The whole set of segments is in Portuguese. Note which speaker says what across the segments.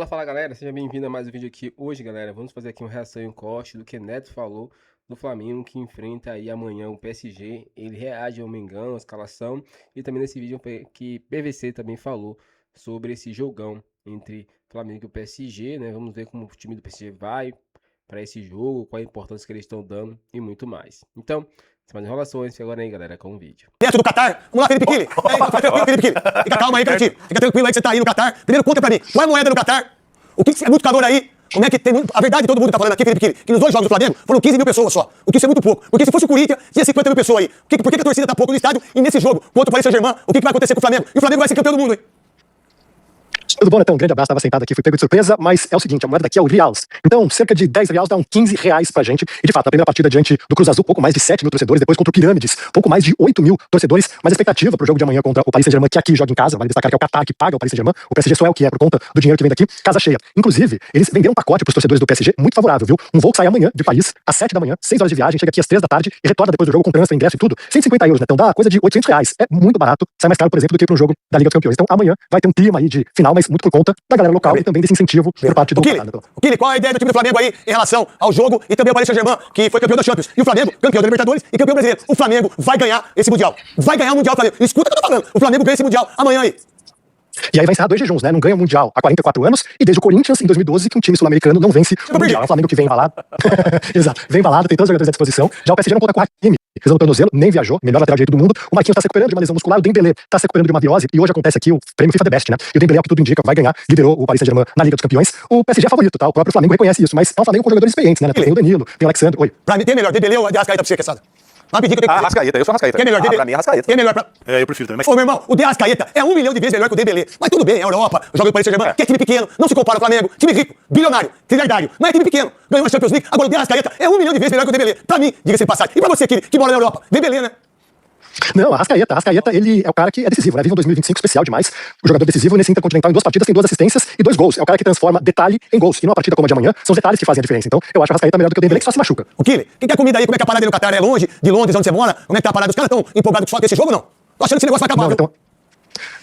Speaker 1: Fala galera, seja bem-vindo a mais um vídeo aqui. Hoje galera, vamos fazer aqui uma reação em corte do que Neto falou do Flamengo que enfrenta aí amanhã o PSG. Ele reage ao Mengão, a escalação, e também nesse vídeo que PVC também falou sobre esse jogão entre Flamengo e o PSG, né? Vamos ver como o time do PSG vai para esse jogo, qual a importância que eles estão dando e muito mais. Então, sem mais enrolações, agora aí galera com o vídeo.
Speaker 2: Dentro do Catar, vamos lá, Felipe Kili. Fica tranquilo, Felipe Kili. Fica calma aí, Felipe. Fica tranquilo aí que você tá aí no Catar. Primeiro conta pra mim, qual é a moeda no Catar? O que é muito calor aí? Como é que tem muito... A verdade, todo mundo tá falando aqui, Felipe Kili, que nos dois jogos do Flamengo foram 15 mil pessoas só. O que isso é muito pouco. Porque se fosse o Corinthians, tinha 50 mil pessoas aí. Por que a torcida tá pouco no estádio? E nesse jogo, contra o Paris Saint-Germain, o que vai acontecer com o Flamengo? E o Flamengo vai ser campeão do mundo, hein?
Speaker 3: Tudo bom, Netão? Um grande abraço, estava sentado aqui, fui pego de surpresa, mas é o seguinte, a moeda daqui é o reals. Então, cerca de 10 reais dá uns 15 reais pra gente. E de fato, a primeira partida diante do Cruz Azul, pouco mais de 7 mil torcedores, depois contra o Pirâmides, pouco mais de 8 mil torcedores. Mas a expectativa pro jogo de amanhã contra o Paris Saint-Germain, que aqui joga em casa, vale destacar que é o Qatar que paga o Paris Saint-Germain, o PSG só é o que é por conta do dinheiro que vem daqui, casa cheia. Inclusive, eles venderam um pacote pros torcedores do PSG muito favorável, viu? Um voo que sai amanhã de Paris, às 7 da manhã, 6 horas de viagem, chega aqui às 3 da tarde e retorna depois do jogo com transfer, ingresso e tudo, 150 euros, né? Então dá coisa de 800 reais. É muito barato, sai mais caro, por exemplo, do que pra um jogo da Liga dos Campeões. Então amanhã vai ter um clima aí de final, mas muito por conta da galera local e também desse incentivo por parte do
Speaker 2: Kili, qual é a ideia do time do Flamengo aí em relação ao jogo e também ao Paris Saint-Germain, que foi campeão da Champions, e o Flamengo, campeão da Libertadores e campeão brasileiro? O Flamengo vai ganhar esse Mundial. Vai ganhar o Mundial, Flamengo. Escuta o que eu tô falando. O Flamengo ganha esse Mundial amanhã aí.
Speaker 3: E aí vai encerrar 2 jejuns, né? Não ganha o Mundial há 44 anos, e desde o Corinthians, em 2012, que um time sul-americano não vence o Mundial. É o Flamengo que vem embalado. Exato, vem embalado, tem todos os jogadores à disposição. Já o PSG não conta com o Hakimi, lesão no tornozelo, nem viajou, melhor lateral direito do mundo. O Marquinhos tá se recuperando de uma lesão muscular, o Dembélé tá se recuperando de uma virose, e hoje acontece aqui o prêmio FIFA The Best, né? E o Dembélé, o que tudo indica, vai ganhar, liderou o Paris Saint-Germain na Liga dos Campeões. O PSG é favorito, tá? O próprio Flamengo reconhece isso, mas é um Flamengo com jogadores experientes, né? Tem o Danilo, tem o Alexandre. Oi.
Speaker 2: Pra mim, tem melhor, Dembélé ou Arrascaeta pra você, Quesada?
Speaker 4: Arrascaeta, eu sou Arrascaeta.
Speaker 2: Quem é melhor, Dembélé?
Speaker 4: Pra mim é Arrascaeta.
Speaker 2: Quem é melhor pra...
Speaker 4: Eu prefiro também.
Speaker 2: Ô, meu irmão, o De Arrascaeta é 1 milhão de vezes melhor que o Dembélé. Mas tudo bem, é Europa, joga no Paris Saint-Germain, que é time pequeno, não se compara ao Flamengo, time rico, bilionário, trilhardário, mas é time pequeno, ganhou a Champions League, agora o De Arrascaeta é 1 milhão de vezes melhor que o Dembélé. Pra mim, diga-se de passagem. E pra você, que mora na Europa, Dembélé, né?
Speaker 3: Não, Arrascaeta, ele é o cara que é decisivo, né? Visão 2025 especial demais. O jogador decisivo nesse Intercontinental em 2 partidas tem 2 assistências e 2 gols. É o cara que transforma detalhe em gols. E numa partida como a de amanhã, são os detalhes que fazem a diferença. Então, eu acho o Arrascaeta melhor do que o Dembélé, que só se machuca.
Speaker 2: O Kili, quem quer comida aí? Como é que é a parada aí no Catar? É longe de Londres, onde você mora? Como é que tá a parada? Os caras tão empolgados só com esse jogo ou não? Tô achando que esse negócio vai acabar, viu?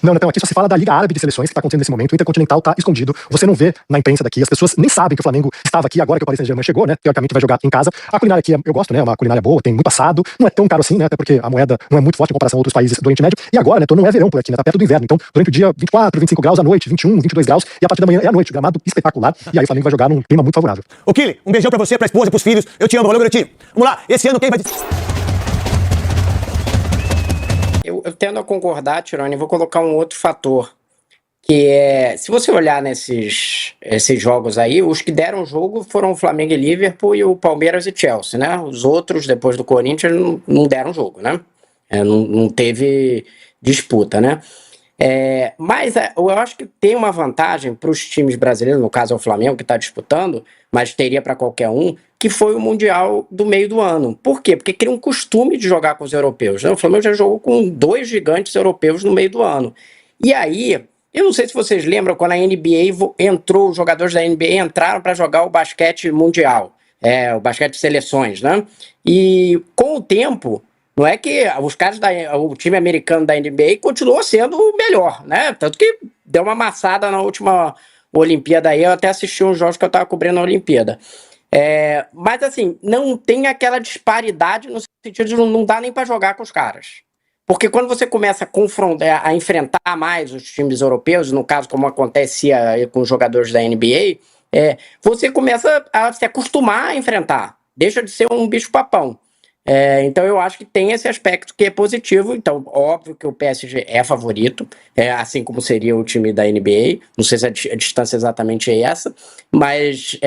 Speaker 3: Não, aqui só se fala da Liga Árabe de Seleções que tá acontecendo nesse momento. O Intercontinental tá escondido. Você não vê na imprensa daqui. As pessoas nem sabem que o Flamengo estava aqui agora que o Paris Saint-Germain chegou, né? Teoricamente vai jogar em casa. A culinária aqui, eu gosto, né? É uma culinária boa, tem muito assado. Não é tão caro assim, né? Até porque a moeda não é muito forte em comparação a outros países do Oriente Médio. E agora, né? Não é verão por aqui, né? Tá perto do inverno. Então, durante o dia, 24, 25 graus à noite, 21, 22 graus. E a partir da manhã é à noite. Gramado espetacular. E aí o Flamengo vai jogar num clima muito favorável.
Speaker 2: Ô, Kili, um beijão pra você, pra esposa, pros filhos. Eu te amo, valeu, garotinho. Vamos lá, esse ano quem vai...
Speaker 5: Eu tendo a concordar, Tirone, vou colocar um outro fator, que é, se você olhar esses jogos aí, os que deram jogo foram o Flamengo e Liverpool e o Palmeiras e Chelsea, né? Os outros, depois do Corinthians, não deram jogo, né? Não teve disputa, né? Mas eu acho que tem uma vantagem para os times brasileiros, no caso é o Flamengo que está disputando, mas teria para qualquer um, que foi o Mundial do meio do ano. Por quê? Porque cria um costume de jogar com os europeus, né? O Flamengo já jogou com 2 gigantes europeus no meio do ano. E aí, eu não sei se vocês lembram, quando a NBA entrou, os jogadores da NBA entraram para jogar o basquete mundial, o basquete de seleções, né? E com o tempo... Não é que os caras o time americano da NBA continuou sendo o melhor, né? Tanto que deu uma amassada na última Olimpíada aí, eu até assisti uns jogos que eu estava cobrindo na Olimpíada. Mas assim, não tem aquela disparidade no sentido de não dá nem para jogar com os caras. Porque quando você começa a confrontar, a enfrentar mais os times europeus, no caso como acontecia com os jogadores da NBA, você começa a se acostumar a enfrentar. Deixa de ser um bicho-papão. Então eu acho que tem esse aspecto que é positivo. Então, óbvio que o PSG é favorito, assim como seria o time da NBA. Não sei se a distância exatamente é essa, mas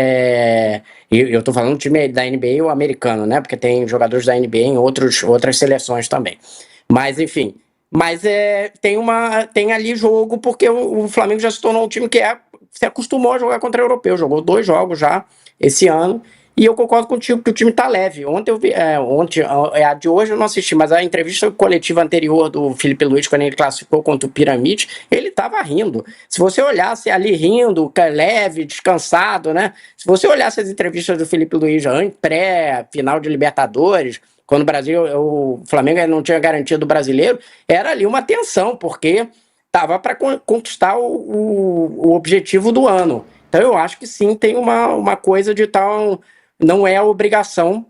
Speaker 5: eu tô falando do time da NBA ou americano, né? Porque tem jogadores da NBA em outras seleções também. Mas enfim, tem ali jogo, porque o Flamengo já se tornou um time que se acostumou a jogar contra o europeu, jogou 2 jogos já esse ano. E eu concordo contigo que o time tá leve. Ontem eu vi, a de hoje eu não assisti, mas a entrevista coletiva anterior do Felipe Luiz, quando ele classificou contra o Pirâmide, ele tava rindo. Se você olhasse ali rindo, leve, descansado, né? Se você olhasse as entrevistas do Felipe Luiz pré-final de Libertadores, quando o Flamengo não tinha garantia do brasileiro, era ali uma tensão, porque estava para conquistar o objetivo do ano. Então eu acho que sim, tem uma coisa de tal. Não é a obrigação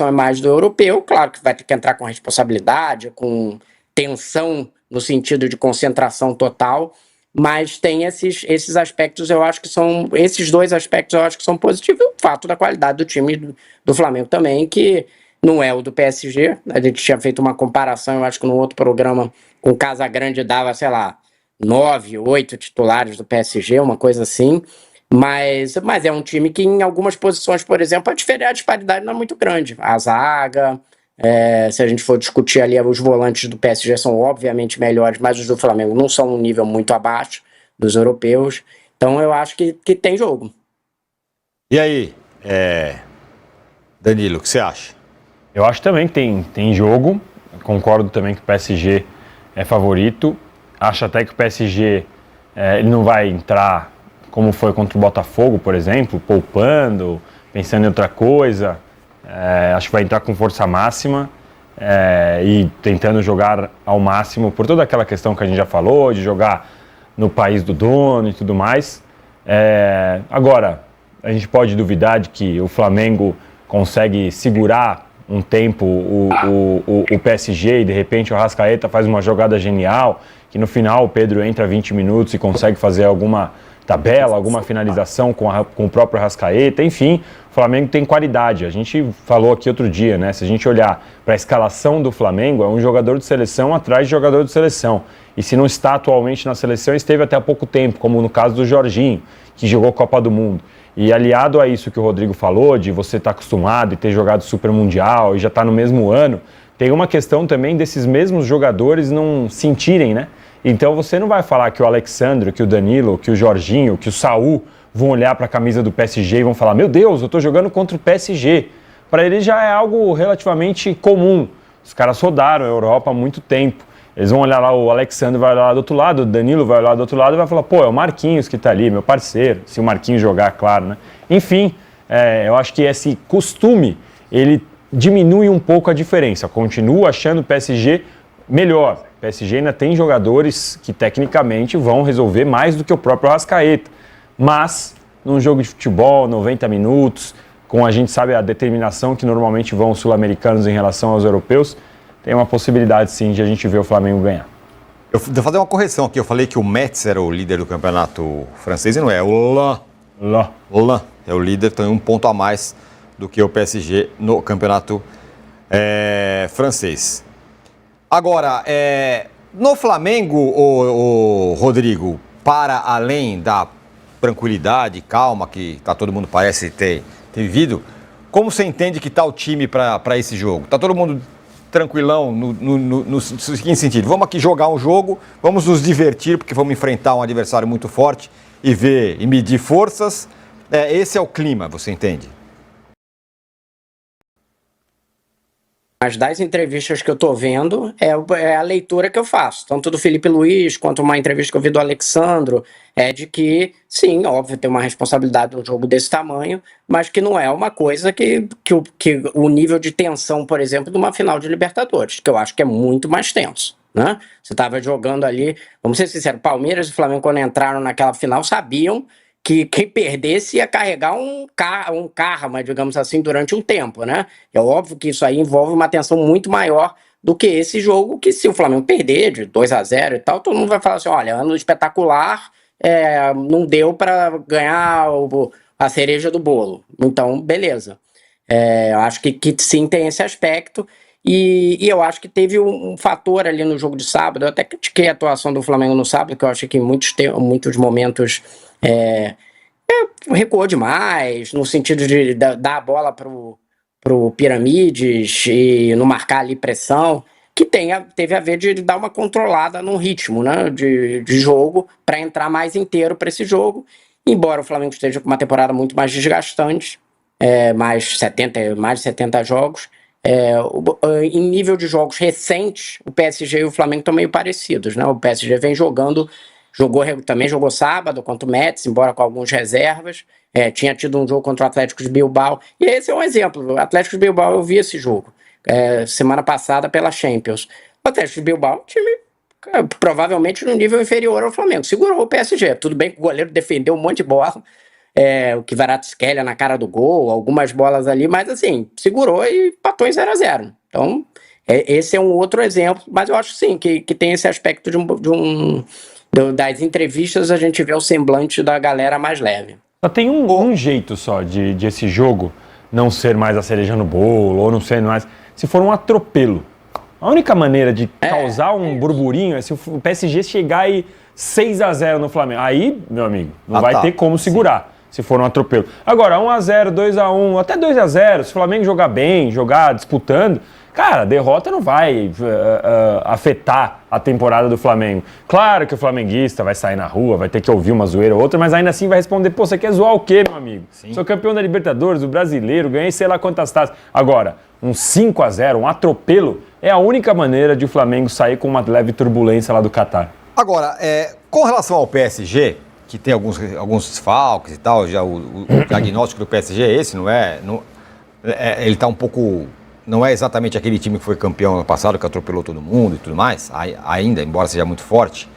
Speaker 5: é mais do europeu, claro que vai ter que entrar com responsabilidade, com tensão no sentido de concentração total, mas tem esses aspectos, eu acho que são, esses dois aspectos eu acho que são positivos, o fato da qualidade do time do Flamengo também, que não é o do PSG, a gente tinha feito uma comparação, eu acho que no outro programa, com o Casagrande dava, sei lá, 9, 8 titulares do PSG, uma coisa assim, mas é um time que em algumas posições, por exemplo, a disparidade não é muito grande, a zaga, se a gente for discutir ali, os volantes do PSG são obviamente melhores, mas os do Flamengo não são um nível muito abaixo dos europeus. Então eu acho que tem jogo.
Speaker 6: E aí, Danilo, o que você acha?
Speaker 7: Eu acho também que tem jogo. Concordo também que o PSG é favorito. Acho até que o PSG ele não vai entrar como foi contra o Botafogo, por exemplo, poupando, pensando em outra coisa. Acho que vai entrar com força máxima e tentando jogar ao máximo por toda aquela questão que a gente já falou, de jogar no país do dono e tudo mais. Agora, a gente pode duvidar de que o Flamengo consegue segurar um tempo o PSG e de repente o Arrascaeta faz uma jogada genial, que no final o Pedro entra 20 minutos e consegue fazer alguma tabela, alguma finalização com o próprio Arrascaeta, enfim, o Flamengo tem qualidade. A gente falou aqui outro dia, né? Se a gente olhar para a escalação do Flamengo, é um jogador de seleção atrás de jogador de seleção. E se não está atualmente na seleção, esteve até há pouco tempo, como no caso do Jorginho, que jogou Copa do Mundo. E aliado a isso que o Rodrigo falou, de você estar acostumado e ter jogado Super Mundial e já estar no mesmo ano, tem uma questão também desses mesmos jogadores não sentirem, né? Então você não vai falar que o Alexandre, que o Danilo, que o Jorginho, que o Saul vão olhar para a camisa do PSG e vão falar: meu Deus, eu estou jogando contra o PSG. Para eles já é algo relativamente comum. Os caras rodaram a Europa há muito tempo. Eles vão olhar lá, o Alexandre vai olhar lá do outro lado, o Danilo vai olhar do outro lado e vai falar: pô, é o Marquinhos que está ali, meu parceiro. Se o Marquinhos jogar, claro, né? Enfim, eu acho que esse costume, ele diminui um pouco a diferença. Continuo achando o PSG melhor. O PSG ainda tem jogadores que tecnicamente vão resolver mais do que o próprio Arrascaeta. Mas, num jogo de futebol, 90 minutos, com a gente sabe a determinação que normalmente vão os sul-americanos em relação aos europeus, tem uma possibilidade sim de a gente ver o Flamengo ganhar.
Speaker 6: Eu vou fazer uma correção aqui. Eu falei que o Metz era o líder do campeonato francês e não é. O Lens é o líder, tem um ponto a mais do que o PSG no campeonato francês. Agora, no Flamengo, o Rodrigo, para além da tranquilidade, calma que todo mundo parece ter vivido, como você entende que está o time para esse jogo? Está todo mundo tranquilão no seguinte sentido: vamos aqui jogar um jogo, vamos nos divertir porque vamos enfrentar um adversário muito forte e ver e medir forças. Esse é o clima, você entende?
Speaker 5: Mas das entrevistas que eu tô vendo, é a leitura que eu faço, tanto do Felipe Luiz, quanto uma entrevista que eu vi do Alexandro, de que, sim, óbvio, tem uma responsabilidade num jogo desse tamanho, mas que não é uma coisa que o nível de tensão, por exemplo, de uma final de Libertadores, que eu acho que é muito mais tenso, né? Você tava jogando ali, vamos ser sinceros, Palmeiras e Flamengo, quando entraram naquela final, sabiam que quem perdesse ia carregar um karma, digamos assim, durante um tempo, né? É óbvio que isso aí envolve uma tensão muito maior do que esse jogo, que se o Flamengo perder de 2-0 e tal, todo mundo vai falar assim: olha, ano espetacular, não deu para ganhar a cereja do bolo. Então, beleza. Eu acho que sim, tem esse aspecto. E eu acho que teve um fator ali no jogo de sábado. Eu até critiquei a atuação do Flamengo no sábado, que eu achei que em muitos momentos recuou demais, no sentido de dar a bola pro Piramides e não marcar ali pressão, que teve a ver de dar uma controlada no ritmo, né, de jogo, para entrar mais inteiro para esse jogo. Embora o Flamengo esteja com uma temporada muito mais desgastante, mais de 70 jogos, em nível de jogos recentes, o PSG e o Flamengo estão meio parecidos, né? O PSG vem também jogou sábado contra o Metz, embora com algumas reservas. Tinha tido um jogo contra o Atlético de Bilbao, e esse é um exemplo. O Atlético de Bilbao, eu vi esse jogo semana passada pela Champions. O Atlético de Bilbao é um time provavelmente no nível inferior ao Flamengo. Segurou o PSG. Tudo bem que o goleiro defendeu um monte de bola, o Kvaratskhelia na cara do gol, algumas bolas ali, mas assim, segurou e empatou em 0-0. Então, esse é um outro exemplo, mas eu acho sim que tem esse aspecto das entrevistas, a gente vê o semblante da galera mais leve.
Speaker 7: Só tem um jeito só de esse jogo não ser mais a cereja no bolo, ou não ser mais. Se for um atropelo. A única maneira de causar um burburinho é se o PSG chegar e 6-0 no Flamengo. Aí, meu amigo, não vai ter como segurar. Se for um atropelo. Agora, 1-0, 2-1, até 2-0, se o Flamengo jogar bem, jogar disputando, cara, a derrota não vai afetar a temporada do Flamengo. Claro que o flamenguista vai sair na rua, vai ter que ouvir uma zoeira ou outra, mas ainda assim vai responder, pô, você quer zoar o quê, meu amigo? Sim. Sou campeão da Libertadores, do Brasileiro, ganhei sei lá quantas taças. Agora, um 5-0, um atropelo, é a única maneira de o Flamengo sair com uma leve turbulência lá do Catar.
Speaker 6: Agora, com relação ao PSG, que tem alguns desfalques e tal, já o diagnóstico do PSG é esse, não é? Ele está um pouco... Não é exatamente aquele time que foi campeão ano passado, que atropelou todo mundo e tudo mais, ainda, embora seja muito forte.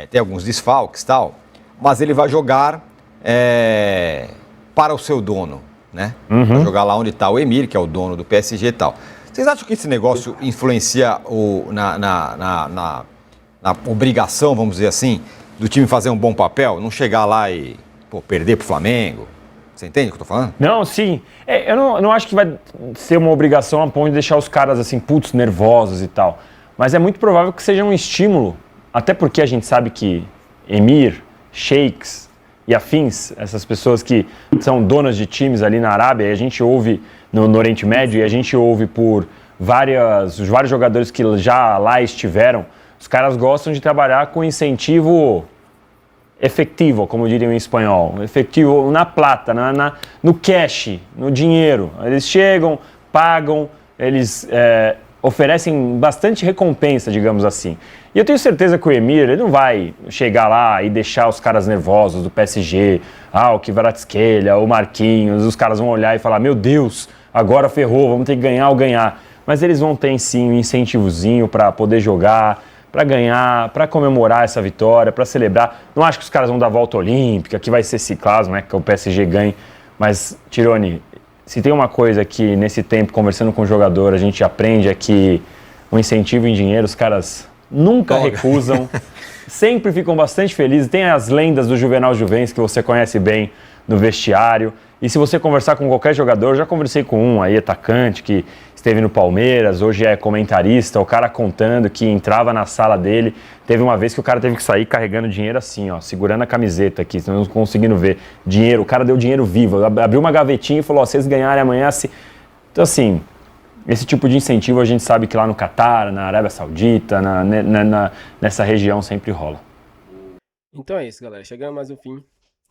Speaker 6: Tem alguns desfalques e tal, mas ele vai jogar para o seu dono, né? Vai jogar lá onde está o Emir, que é o dono do PSG e tal. Vocês acham que esse negócio influencia na obrigação, vamos dizer assim, do time fazer um bom papel? Não chegar lá e perder pro Flamengo? Você entende o que eu tô falando?
Speaker 7: Não, sim. Eu não acho que vai ser uma obrigação a ponto de deixar os caras assim, putz, nervosos e tal. Mas é muito provável que seja um estímulo, até porque a gente sabe que Emir, sheiks e afins, essas pessoas que são donas de times ali na Arábia, e a gente ouve no Oriente Médio, e a gente ouve por vários jogadores que já lá estiveram, os caras gostam de trabalhar com incentivo efetivo, como diriam em espanhol, efetivo na plata, no cash, no dinheiro. Eles chegam, pagam, eles oferecem bastante recompensa, digamos assim. E eu tenho certeza que o Emir, ele não vai chegar lá e deixar os caras nervosos do PSG, o Kvaratskhelia, o Marquinhos, os caras vão olhar e falar, meu Deus, agora ferrou, vamos ter que ganhar ou ganhar. Mas eles vão ter sim um incentivozinho para poder jogar, para ganhar, para comemorar essa vitória, para celebrar. Não acho que os caras vão dar volta olímpica, que vai ser ciclismo, né, que o PSG ganhe. Mas, Tirone, se tem uma coisa que nesse tempo, conversando com o jogador, a gente aprende é que o incentivo em dinheiro, os caras nunca recusam, sempre ficam bastante felizes. Tem as lendas do Juvenal Juvens, que você conhece bem no vestiário. E se você conversar com qualquer jogador, já conversei com um aí, atacante, que esteve no Palmeiras, hoje é comentarista, o cara contando que entrava na sala dele, teve uma vez que o cara teve que sair carregando dinheiro assim, ó, segurando a camiseta aqui, não conseguindo ver dinheiro, o cara deu dinheiro vivo, abriu uma gavetinha e falou, vocês ganharem amanhã, assim. Então assim, esse tipo de incentivo a gente sabe que lá no Catar, na Arábia Saudita, nessa região sempre rola.
Speaker 1: Então é isso, galera, chegamos mais um fim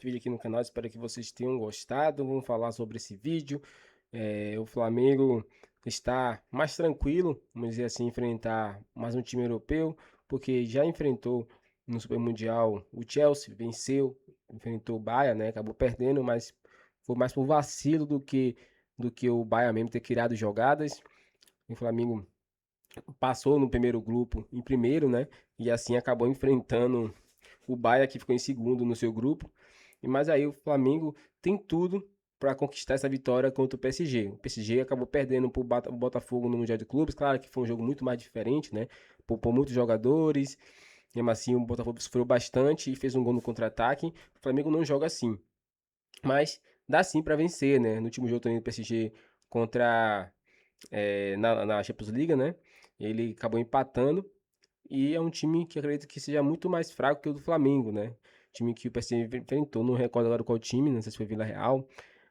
Speaker 1: vídeo aqui no canal, espero que vocês tenham gostado. Vamos falar sobre esse vídeo. O Flamengo está mais tranquilo, vamos dizer assim, enfrentar mais um time europeu, porque já enfrentou no Super Mundial o Chelsea, venceu, enfrentou o Bayern, né? Acabou perdendo, mas foi mais por vacilo do que o Bayern mesmo ter criado jogadas. O Flamengo passou no primeiro grupo em primeiro, né? E assim acabou enfrentando o Bayern, que ficou em segundo no seu grupo. Mas aí o Flamengo tem tudo para conquistar essa vitória contra o PSG. O PSG acabou perdendo para o Botafogo no Mundial de Clubes. Claro que foi um jogo muito mais diferente, né? Poupou muitos jogadores. Mesmo assim, o Botafogo sofreu bastante e fez um gol no contra-ataque. O Flamengo não joga assim. Mas dá sim para vencer, né? No último jogo também do PSG contra na Champions League, né? Ele acabou empatando. E é um time que acredito que seja muito mais fraco que o do Flamengo, né? Time que o PSG enfrentou, não recordo agora qual time, não sei se foi Vila Real,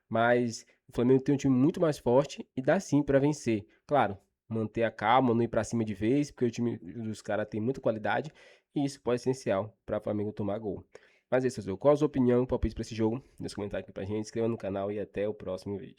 Speaker 1: mas o Flamengo tem um time muito mais forte e dá sim para vencer. Claro, manter a calma, não ir para cima de vez, porque o time dos caras tem muita qualidade e isso pode ser essencial para o Flamengo tomar gol. Mas é isso, qual a sua opinião, palpite para esse jogo? Deixa um comentário aqui pra gente, inscreva no canal e até o próximo vídeo.